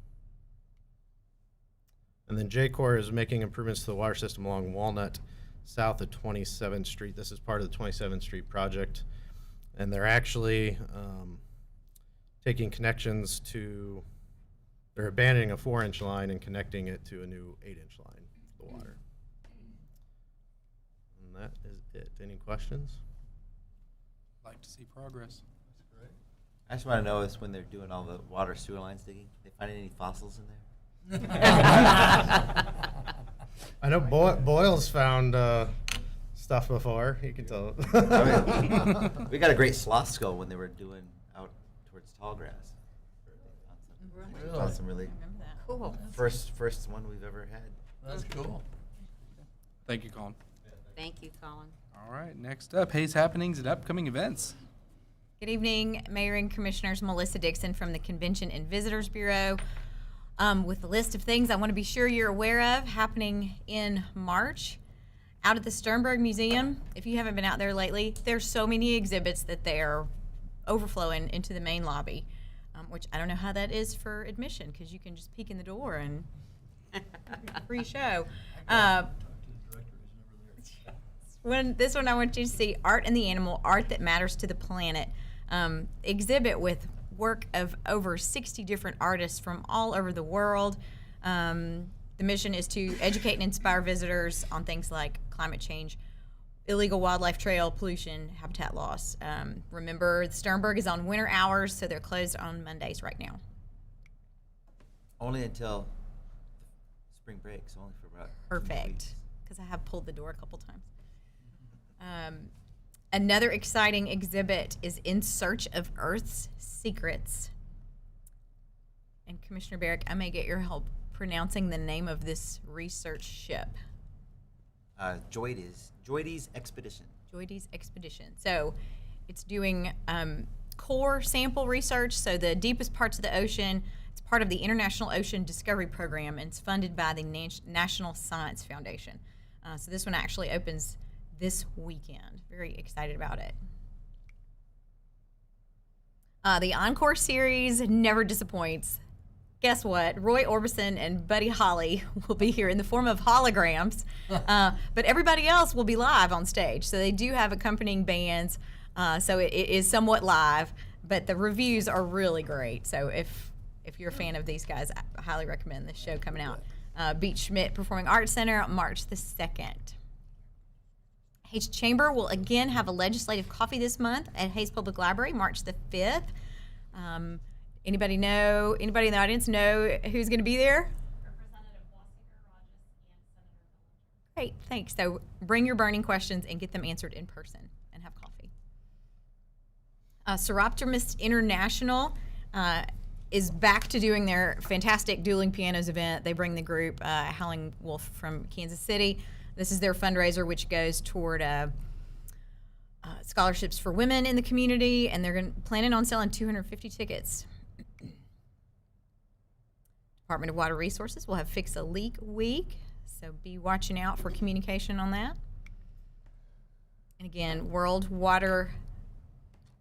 And then J-Corps is making improvements to the water system along Walnut south of 27th Street. This is part of the 27th Street project. And they're actually taking connections to, they're abandoning a 4-inch line and connecting it to a new 8-inch line for the water. And that is it. Any questions? Like to see progress. I just want to know is when they're doing all the water sewer lines digging, they find any fossils in there? I know Boyle's found stuff before. You can tell. I mean, we got a great sloth skull when they were doing out towards Tallgrass. Really? Found some really Cool. first one we've ever had. That's cool. Thank you, Colin. Thank you, Colin. All right, next up, Hays happenings and upcoming events. Good evening, Mayor and Commissioners. Melissa Dixon from the Convention and Visitors Bureau with a list of things I want to be sure you're aware of happening in March. Out at the Sternberg Museum, if you haven't been out there lately, there's so many exhibits that they're overflowing into the main lobby, which I don't know how that is for admission because you can just peek in the door and free show. This one I want you to see, Art and the Animal, Art That Matters to the Planet, exhibit with work of over 60 different artists from all over the world. The mission is to educate and inspire visitors on things like climate change, illegal wildlife trail, pollution, habitat loss. Remember, Sternberg is on winter hours, so they're closed on Mondays right now. Only until spring break, so only for about 2 Perfect, weeks. because I have pulled the door a couple times. Another exciting exhibit is In Search of Earth's Secrets. And Commissioner Barrick, I may get your help pronouncing the name of this research ship. Joides Expedition. Joides Expedition. So it's doing core sample research, so the deepest parts of the ocean. It's part of the International Ocean Discovery Program, and it's funded by the National Science Foundation. So this one actually opens this weekend. Very excited about it. The Encore series never disappoints. Guess what? Roy Orbison and Buddy Holly will be here in the form of holograms, but everybody else will be live on stage. So they do have accompanying bands, so it is somewhat live, but the reviews are really great. So if you're a fan of these guys, I highly recommend this show coming out. Beach Schmidt Performing Arts Center, March the 2nd. Hayes Chamber will again have a legislative coffee this month at Hayes Public Library, March the 5th. Anybody in the audience know who's going to be there? Representative Wassinger, Rogers, and Senator Bellinger. Great, thanks. So bring your burning questions and get them answered in person and have coffee. Seroptimist International is back to doing their fantastic Dueling Pianos event. They bring the group Howling Wolf from Kansas City. This is their fundraiser, which goes toward scholarships for women in the community, and they're planning on selling 250 tickets. Department of Water Resources will have Fix a Leak Week, so be watching out for communication on that. And again, World Water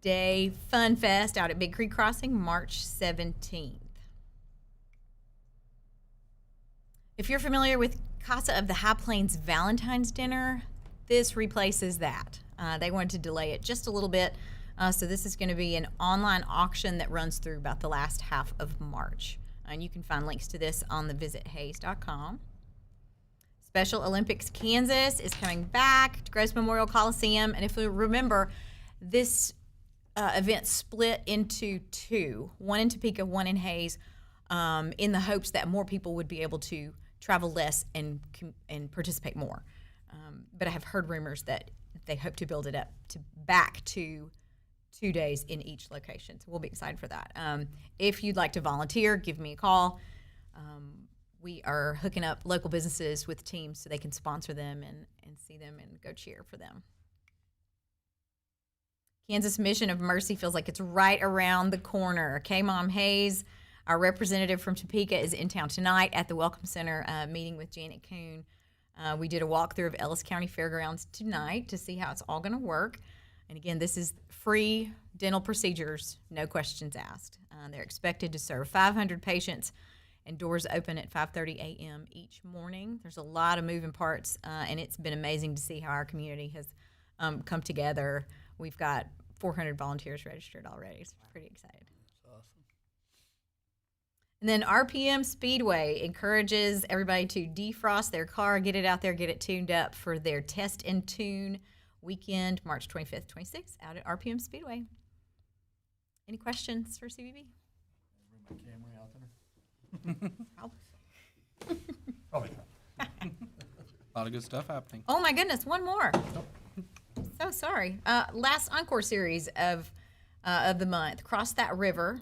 Day Fun Fest out at Big Creek Crossing, March 17th. If you're familiar with Casa of the High Plains Valentine's Dinner, this replaces that. They wanted to delay it just a little bit, so this is going to be an online auction that runs through about the last half of March. And you can find links to this on the visithayes.com. Special Olympics Kansas is coming back to Gross Memorial Coliseum. And if we remember, this event split into two, one in Topeka, one in Hayes, in the hopes that more people would be able to travel less and participate more. But I have heard rumors that they hope to build it up back to 2 days in each location. So we'll be excited for that. If you'd like to volunteer, give me a call. We are hooking up local businesses with teams so they can sponsor them and see them and go cheer for them. Kansas Mission of Mercy feels like it's right around the corner. K-Mom Hayes, our representative from Topeka, is in town tonight at the Welcome Center meeting with Janet Kuhn. We did a walkthrough of Ellis County Fairgrounds tonight to see how it's all going to work. And again, this is free dental procedures, no questions asked. They're expected to serve 500 patients, and doors open at 5:30 a.m. each morning. There's a lot of moving parts, and it's been amazing to see how our community has come together. We've got 400 volunteers registered already, so pretty excited. That's awesome. And then RPM Speedway encourages everybody to defrost their car, get it out there, get it tuned up for their Test and Tune weekend, March 25th, 26th, out at RPM Speedway. Any questions for CVB? Bring my Camry out there. Probably. Probably not. A lot of good stuff happening. Oh my goodness, one more. So sorry. Last Encore series of the month, Cross That River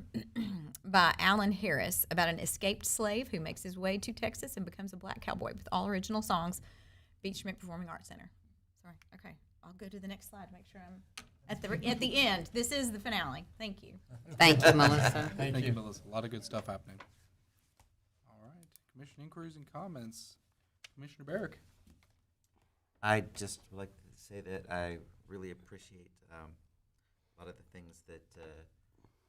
by Alan Harris, about an escaped slave who makes his way to Texas and becomes a black cowboy, with all original songs. Beach Schmidt Performing Arts Center. Sorry. Okay. I'll go to the next slide to make sure I'm at the end. This is the finale. Thank you. Thank you, Melissa. Thank you, Melissa. A lot of good stuff happening. All right. Commission inquiries and comments. Commissioner Barrick. I just would like to say that I really appreciate a lot of the things that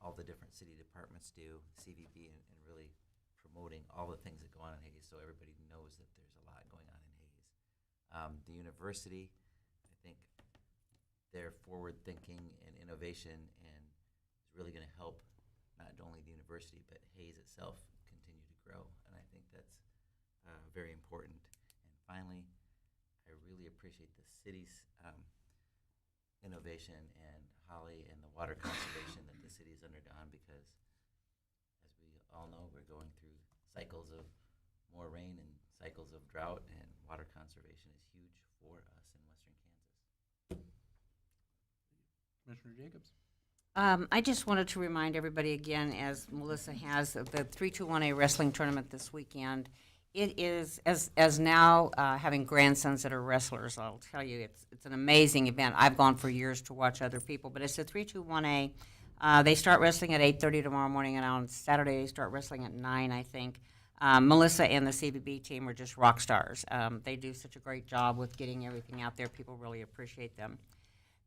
all the different city departments do, CVB, and really promoting all the things that go on in Hayes, so everybody knows that there's a lot going on in Hayes. The university, I think their forward thinking and innovation and is really going to help not only the university but Hayes itself continue to grow, and I think that's very important. And finally, I really appreciate the city's innovation and Holly and the water conservation that the city's undergone, because as we all know, we're going through cycles of more rain and cycles of drought, and water conservation is huge for us in western Kansas. Commissioner Jacobs. I just wanted to remind everybody again, as Melissa has, of the 321A wrestling tournament this weekend. It is, as now having grandsons that are wrestlers, I'll tell you, it's an amazing event. I've gone for years to watch other people, but it's the 321A. They start wrestling at 8:30 tomorrow morning, and on Saturday they start wrestling at 9, I think. Melissa and the CBB team are just rock stars. They do such a great job with getting everything out there. People really appreciate them.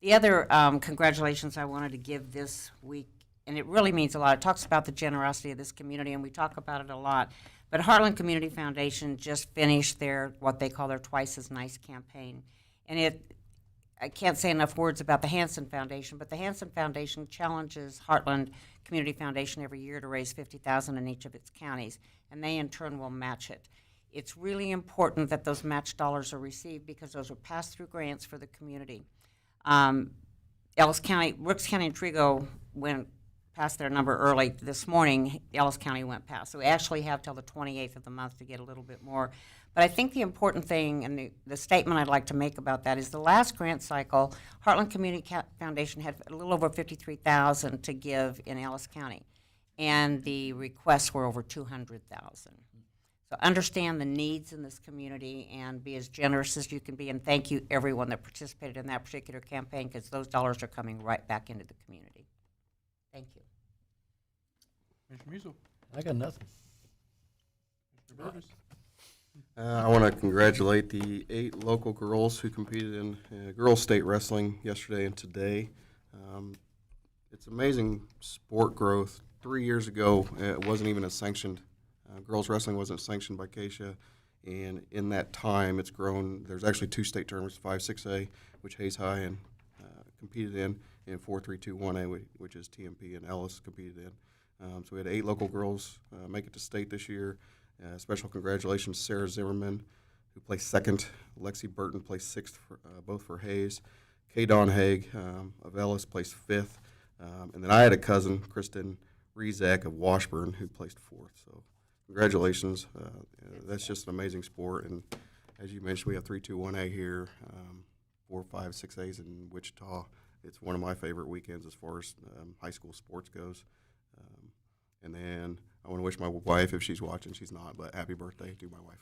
The other congratulations I wanted to give this week, and it really means a lot. It talks about the generosity of this community, and we talk about it a lot. But Heartland Community Foundation just finished their, what they call their Twice as Nice campaign. And I can't say enough words about the Hanson Foundation, but the Hanson Foundation challenges Heartland Community Foundation every year to raise $50,000 in each of its counties, and they in turn will match it. It's really important that those match dollars are received because those are pass-through grants for the community. Ellis County, Brooks County and Trigo went past their number early this morning. Ellis County went past. So we actually have till the 28th of the month to get a little bit more. But I think the important thing and the statement I'd like to make about that is the last grant cycle, Heartland Community Foundation had a little over $53,000 to give in Ellis County, and the requests were over $200,000. So understand the needs in this community and be as generous as you can be, and thank you everyone that participated in that particular campaign, because those dollars are coming right back into the community. Thank you. Commissioner Musil. I got nothing. Mr. Burgess. I want to congratulate the 8 local girls who competed in girls state wrestling yesterday and today. It's amazing sport growth. 3 years ago, it wasn't even a sanctioned, girls wrestling wasn't sanctioned by KSHA, and in that time, it's grown. There's actually 2 state tournaments, 5-6A, which Hayes High and competed in, and 4-3-2-1A, which is TMP and Ellis competed in. So we had 8 local girls make it to state this year. Special congratulations to Sarah Zimmerman, who placed 2nd. Lexi Burton placed 6th, both for Hayes. Kay Dawn Haig of Ellis placed 5th. And then I had a cousin, Kristen Rezak of Washburn, who placed 4th. So congratulations. That's just an amazing sport. And as you mentioned, we have 3-2-1A here, 4, 5, 6As in Wichita. It's one of my favorite weekends as far as high school sports goes. And then I want to wish my wife, if she's watching, she's not, but happy birthday to my wife.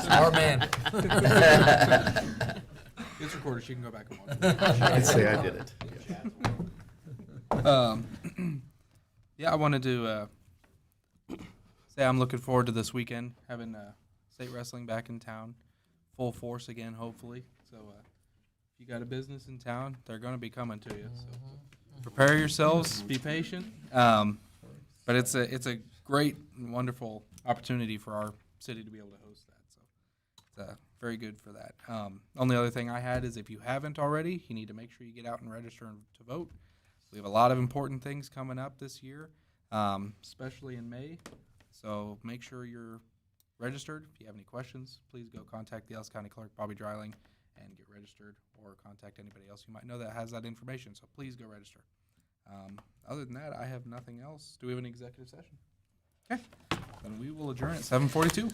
Smart man. It's recorded. She can go back and watch it. I'd say I did it. Yeah, I wanted to say I'm looking forward to this weekend, having state wrestling back in town, full force again, hopefully. So if you got a business in town, they're going to be coming to you. So prepare yourselves, be patient. But it's a great and wonderful opportunity for our city to be able to host that. So it's very good for that. Only other thing I had is if you haven't already, you need to make sure you get out and register to vote. We have a lot of important things coming up this year, especially in May. So make sure you're registered. If you have any questions, please go contact the Ellis County Clerk, Bobby Dreiling, and get registered, or contact anybody else you might know that has that information. So please go register. Other than that, I have nothing else. Do we have an executive session? Okay. Then we will adjourn at 7:42.